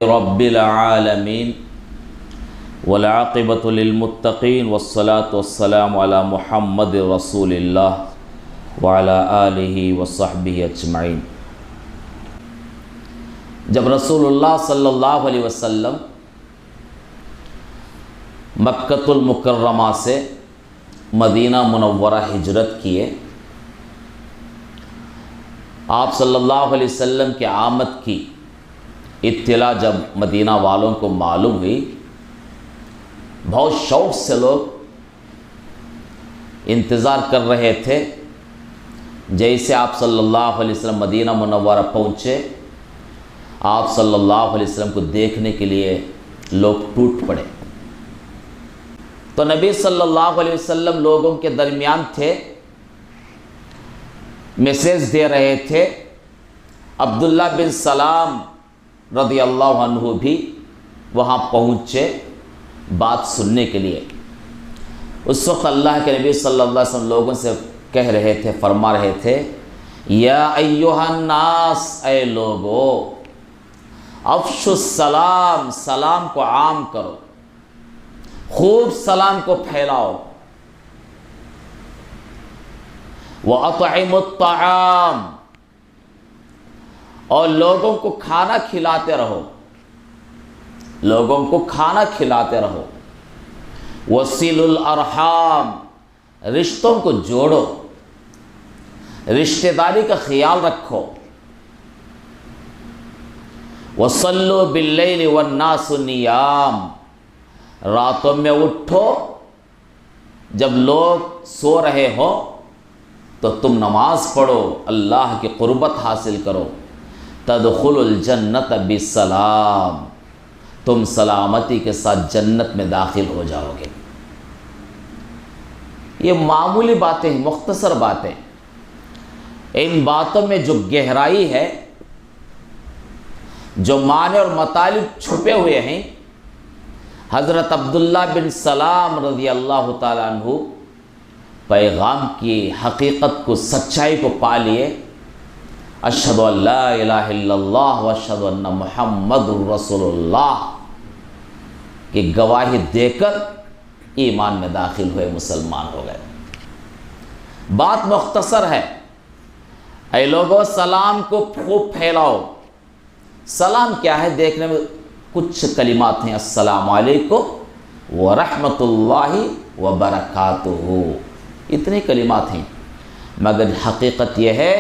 رب العالمین والعاقبۃ للمتقین والصلاة والسلام علی محمد رسول اللہ وعلی آلہ وصحبہ اجمعین۔ جب رسول اللہ صلی اللہ علیہ وسلم مکۃ المکرمہ سے مدینہ منورہ ہجرت کیے، آپ صلی اللہ علیہ وسلم کے آمد کی اطلاع جب مدینہ والوں کو معلوم ہوئی، بہت شوق سے لوگ انتظار کر رہے تھے۔ جیسے آپ صلی اللہ علیہ وسلم مدینہ منورہ پہنچے، آپ صلی اللہ علیہ وسلم کو دیکھنے کے لیے لوگ ٹوٹ پڑے۔ تو نبی صلی اللہ علیہ وسلم لوگوں کے درمیان تھے، میسیج دے رہے تھے۔ عبداللہ بن سلام رضی اللہ عنہ بھی وہاں پہنچے بات سننے کے لیے۔ اس وقت اللہ کے نبی صلی اللہ علیہ وسلم لوگوں سے کہہ رہے تھے، فرما رہے تھے، یا ایھا الناس، اے لوگو، افشوا السلام، سلام کو عام کرو، خوب سلام کو پھیلاؤ۔ وَأَطْعِمُوا الطَّعَامَ، اور لوگوں کو کھانا کھلاتے رہو، لوگوں کو کھانا کھلاتے رہو۔ وَصِلُوا الْأَرْحَامَ، رشتوں کو جوڑو، رشتہ داری کا خیال رکھو۔ وَصَلُّوا بِاللَّيْلِ وَالنَّاسُ نِيَامٌ، راتوں میں اٹھو، جب لوگ سو رہے ہو تو تم نماز پڑھو، اللہ کی قربت حاصل کرو۔ تدخلوا الجنت بسلام، تم سلامتی کے ساتھ جنت میں داخل ہو جاؤ گے۔ یہ معمولی باتیں ہیں، مختصر باتیں، ان باتوں میں جو گہرائی ہے، جو معنی اور مطالب چھپے ہوئے ہیں، حضرت عبداللہ بن سلام رضی اللہ تعالیٰ عنہ پیغام کی حقیقت کو، سچائی کو پا لیے۔ اشہد ان لا الہ الا اللہ واشہد ان محمد رسول اللہ کی گواہی دے کر ایمان میں داخل ہوئے، مسلمان ہو گئے۔ بات مختصر ہے، اے لوگو، سلام کو خوب پھیلاؤ۔ سلام کیا ہے؟ دیکھنے میں کچھ کلمات ہیں، السلام علیکم ورحمۃ اللہ وبرکاتہ، اتنے کلمات ہیں، مگر حقیقت یہ ہے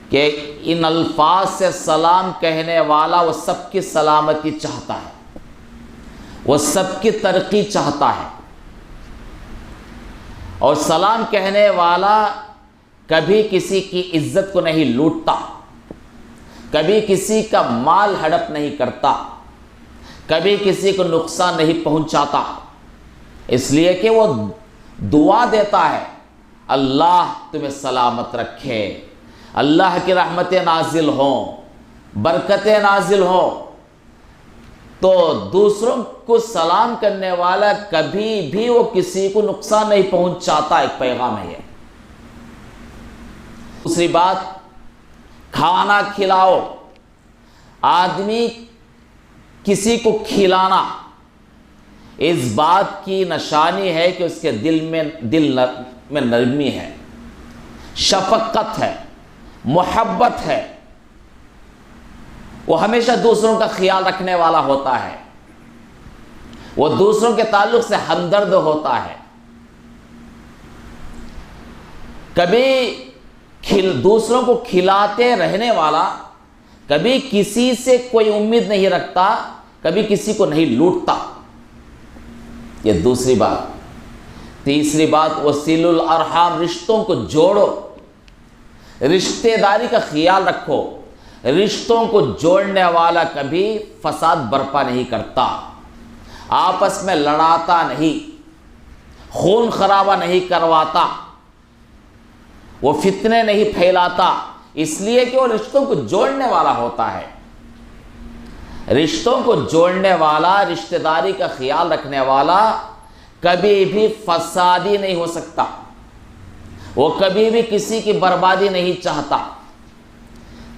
کہ ان الفاظ سے سلام کہنے والا وہ سب کی سلامتی چاہتا ہے، وہ سب کی ترقی چاہتا ہے، اور سلام کہنے والا کبھی کسی کی عزت کو نہیں لوٹتا، کبھی کسی کا مال ہڑپ نہیں کرتا، کبھی کسی کو نقصان نہیں پہنچاتا، اس لیے کہ وہ دعا دیتا ہے، اللہ تمہیں سلامت رکھے، اللہ کی رحمتیں نازل ہوں، برکتیں نازل ہوں۔ تو دوسروں کو سلام کرنے والا کبھی بھی وہ کسی کو نقصان نہیں پہنچاتا، ایک پیغام ہے یہ۔ دوسری بات، کھانا کھلاؤ۔ آدمی کسی کو کھلانا اس بات کی نشانی ہے کہ اس کے دل میں نرمی ہے، شفقت ہے، محبت ہے، وہ ہمیشہ دوسروں کا خیال رکھنے والا ہوتا ہے، وہ دوسروں کے تعلق سے ہمدرد ہوتا ہے۔ کبھی دوسروں کو کھلاتے رہنے والا کبھی کسی سے کوئی امید نہیں رکھتا، کبھی کسی کو نہیں لوٹتا، یہ دوسری بات۔ تیسری بات، وصلوا الارحام، رشتوں کو جوڑو، رشتہ داری کا خیال رکھو۔ رشتوں کو جوڑنے والا کبھی فساد برپا نہیں کرتا، آپس میں لڑاتا نہیں، خون خرابہ نہیں کرواتا، وہ فتنے نہیں پھیلاتا، اس لیے کہ وہ رشتوں کو جوڑنے والا ہوتا ہے۔ رشتوں کو جوڑنے والا، رشتہ داری کا خیال رکھنے والا کبھی بھی فسادی نہیں ہو سکتا، وہ کبھی بھی کسی کی بربادی نہیں چاہتا۔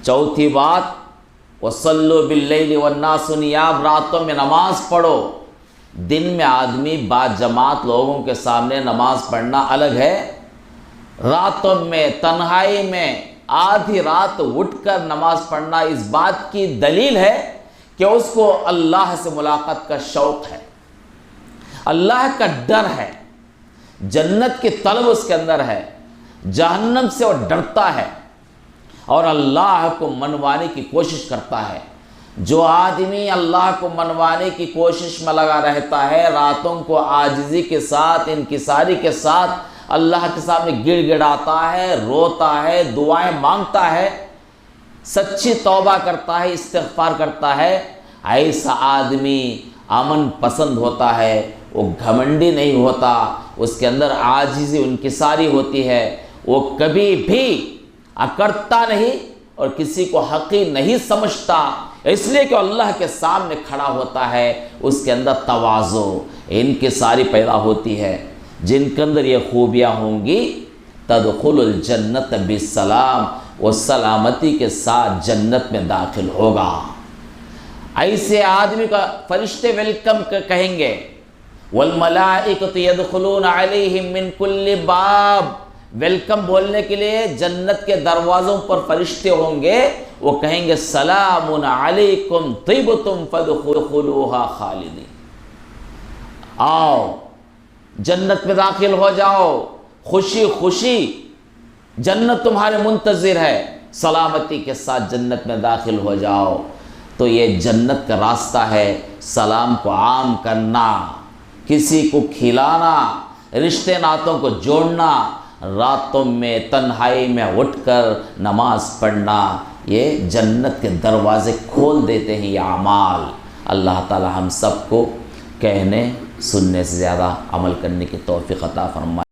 چوتھی بات، وصلوا باللیل والناس نیام، راتوں میں نماز پڑھو۔ دن میں آدمی باجماعت لوگوں کے سامنے نماز پڑھنا الگ ہے، راتوں میں تنہائی میں آدھی رات اٹھ کر نماز پڑھنا اس بات کی دلیل ہے کہ اس کو اللہ سے ملاقات کا شوق ہے، اللہ کا ڈر ہے، جنت کی طلب اس کے اندر ہے، جہنم سے وہ ڈرتا ہے اور اللہ کو منوانے کی کوشش کرتا ہے۔ جو آدمی اللہ کو منوانے کی کوشش میں لگا رہتا ہے، راتوں کو عاجزی کے ساتھ، انکساری کے ساتھ اللہ کے سامنے گڑ گڑاتا ہے، روتا ہے، دعائیں مانگتا ہے، سچی توبہ کرتا ہے، استغفار کرتا ہے، ایسا آدمی امن پسند ہوتا ہے، وہ گھمنڈی نہیں ہوتا، اس کے اندر عاجزی انکساری ہوتی ہے، وہ کبھی بھی اکڑتا نہیں اور کسی کو حقیر نہیں سمجھتا، اس لیے کہ اللہ کے سامنے کھڑا ہوتا ہے، اس کے اندر تواضع انکساری پیدا ہوتی ہے۔ جن کے اندر یہ خوبیاں ہوں گی تدخل الجنت بالسلام، وہ سلامتی کے ساتھ جنت میں داخل ہوگا۔ ایسے آدمی کا فرشتے ویلکم کہیں گے، والملائکۃ یدخلون علیہم من کل باب، ویلکم بولنے کے لیے جنت کے دروازوں پر فرشتے ہوں گے، وہ کہیں گے سلام علیکم طیبتم فادخلوها خالدین، آؤ جنت میں داخل ہو جاؤ، خوشی خوشی جنت تمہارے منتظر ہے، سلامتی کے ساتھ جنت میں داخل ہو جاؤ۔ تو یہ جنت کا راستہ ہے، سلام کو عام کرنا، کسی کو کھلانا، رشتے ناتوں کو جوڑنا، راتوں میں تنہائی میں اٹھ کر نماز پڑھنا، یہ جنت کے دروازے کھول دیتے ہیں یہ اعمال۔ اللہ تعالی ہم سب کو کہنے سننے سے زیادہ عمل کرنے کی توفیق عطا فرمائے۔